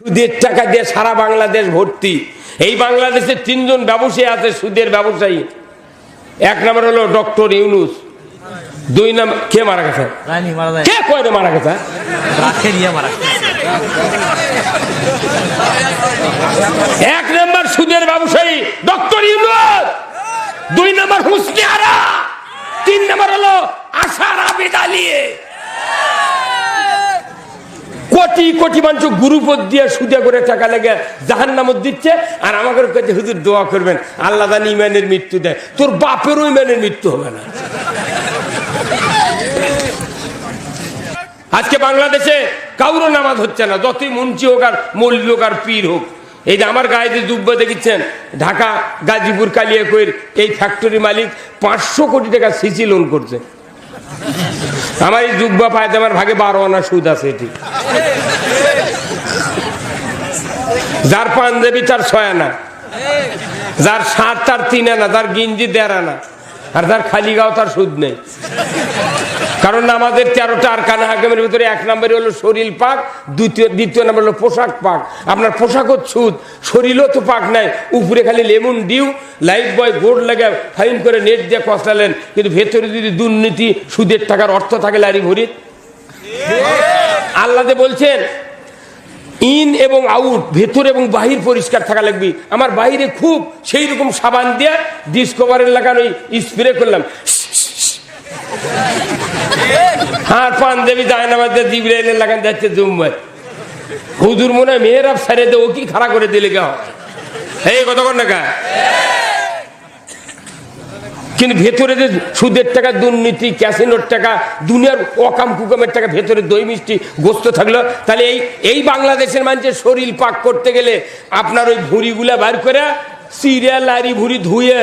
সুদের টাকা দিয়ে সারা বাংলাদেশ ভর্তি। এই বাংলাদেশে 3 জন ব্যবসায়ী আছে সুদের ব্যবসায়ী। 1 নম্বর হলো ডক্টর ইউনুস, 2 নম্বর কে মারা গেছে, কে কয়রে মারা গেছে, 1 নম্বর সুদের ব্যবসায়ী ডক্টর ইউনুস, 2 নম্বর হুসনে আরা, 3 নম্বর হলো আশার আবেদ আলিয়ে। কোটি কোটি মানুষ গুরুপদ দিয়ে সুদে করে টাকা লেগে জাহান্নামত দিচ্ছে, আর আমাকে কাছে হুজুর দোয়া করবেন আল্লাহ জানি ইমানের মৃত্যু দেয়। তোর বাপেরও ইমানের মৃত্যু হবে না। আজকে বাংলাদেশে কাউরো নামাজ হচ্ছে না, যতই মুন্সি হোক আর মৌলভী হোক আর পীর হোক। এই যে আমার গায়ে যে যুব্ব দেখেছেন, ঢাকা গাজীপুর কালিয়াকৈর এই ফ্যাক্টরি মালিক 500 কোটি টাকা সিসি লোন করছে। আমার এই যুব্বা পায় আমার ভাগে 12 আনা সুদ আছে। এটি যার পাঞ্জাবি তার 6 আনা, যার শার্ট তার 3 আনা, যার গিঞ্জি 1.5 আনা, আর যার খালি গাও তার সুদ নেই। কারণ আমাদের 13টা আরকান হাকিমের ভিতরে 1 নম্বরে হলো শরীর পাক, দ্বিতীয় নম্বর হলো পোশাক পাক। আপনার পোশাকও সুদ, শরীরও তো পাক নাই, উপরে খালি লেমন ডিউ লাইফ বয় গোল্ড লাগে ফাইন করে নেট দিয়ে কষালেন, কিন্তু ভেতরে যদি দুর্নীতি সুদের টাকার অর্থ থাকে লারি ভরি। আল্লাহ বলছেন ইন এবং আউট, ভেতর এবং বাহির পরিষ্কার থাকা লাগবে। আমার বাইরে খুব সেই রকম সাবান দিয়ে ডিসকভারের লাগানো স্প্রে করলাম, আর পাঞ্জাবি জায়নামাজ দিয়ে জিবরাইলের লাগান যাচ্ছে জুম্মায়। হুজুর মনে হয় মেয়েরাব সারে দে, ও কি খাড়া করে দিলে গা হয় এই কতক্ষণ না গা। কিন্তু ভেতরে যে সুদের টাকা, দুর্নীতি, ক্যাসিনোর টাকা, দুনিয়ার অকাম কুকামের টাকা, ভেতরে দই মিষ্টি গোস্ত থাকলো, তাহলে এই বাংলাদেশের মানুষের শরীর পাক করতে গেলে আপনার ওই ভুঁড়িগুলা বার করে সিরিয়াল লারি ভুঁড়ি ধুয়ে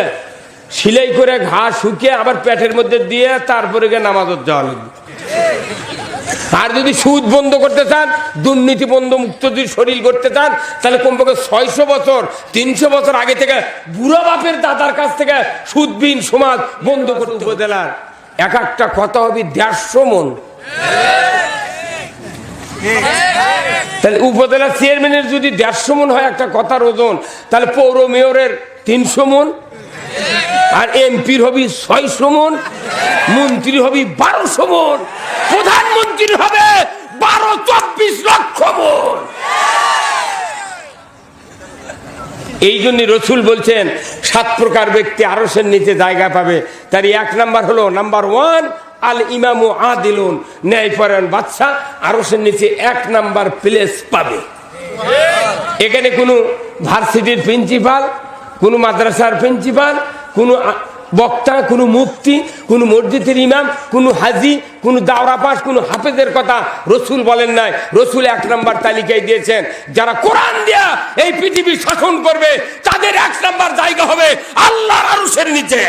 সিলাই করে ঘা শুকিয়ে আবার পেটের মধ্যে দিয়ে তারপরে গিয়ে নামাজত যাওয়া লাগবে। আর যদি সুদ বন্ধ করতে চান, দুর্নীতি বন্ধ মুক্ত যদি শরীর করতে চান, তাহলে কমপক্ষে 600 বছর 300 বছর আগে থেকে বুড়া বাপের দাদার কাছ থেকে সুদবিহীন সমাজ বন্ধ করতে। উপজেলার এক একটা কথা হবে 150 মন। তাহলে উপজেলার চেয়ারম্যানের যদি 150 মন হয় একটা কথার ওজন, তাহলে পৌর মেয়রের 300 মন, আর এমপির হবি 600 মন, মন্ত্রী হবি 1200 মন, প্রধানমন্ত্রী হবে 12-24 লক্ষ মন। এই জন্য রসুল বলছেন 7 প্রকার ব্যক্তি আরশের নিচে জায়গা পাবে। তার 1 নাম্বার হলো নাম্বার 1 আল ইমামু আদিলুন, ন্যায়পরায়ণ বাদশা আরশের নিচে 1 নাম্বার প্লেস পাবে। এখানে কোনো ভার্সিটির প্রিন্সিপাল, কোন মাদ্রাসার প্রিন্সিপাল, কোন বক্তা, কোন মুফতি, কোন মসজিদের ইমাম, কোন হাজি, কোন দাওরা পাস, কোন হাফেজের কথা রসুল বলেন নাই। রসুল 1 নম্বর তালিকায় দিয়েছেন, যারা কোরআন দিয়া এই পৃথিবী শাসন করবে তাদের 1 নম্বর জায়গা হবে আল্লাহর আরশের নিচে।